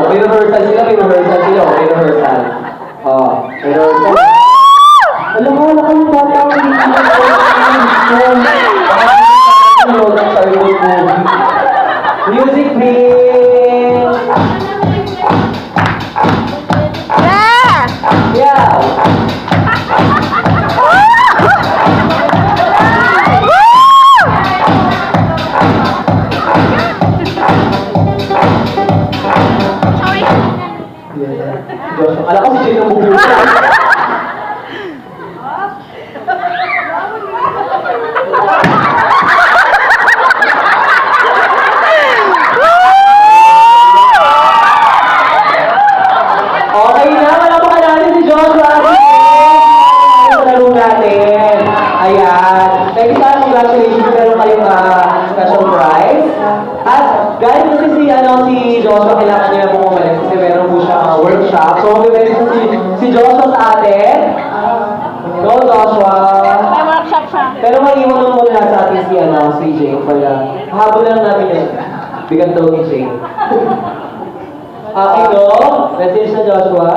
may rehearsal sila, may rehearsal sila. May rehearsal. May rehearsal. Alam mo, wala kang bata ako dito. Music, please! Yeah! Alam ko si Jane ang bubuo. Okay na, malapakan natin si Joshua. Sa laro natin. Ayan. Thank you sana, congratulations. Meron kayong special prize. At galing kasi si Joshua, kailangan niya na pong umalis kasi meron po siya workshop. So, mag-event si Joshua sa atin. Go, Joshua. May workshop siya. Pero maiwan mo muna sa atin si Jane. Kaya, habol lang namin yun. Bigat daw ni Jane. Okay, go. Message na Joshua.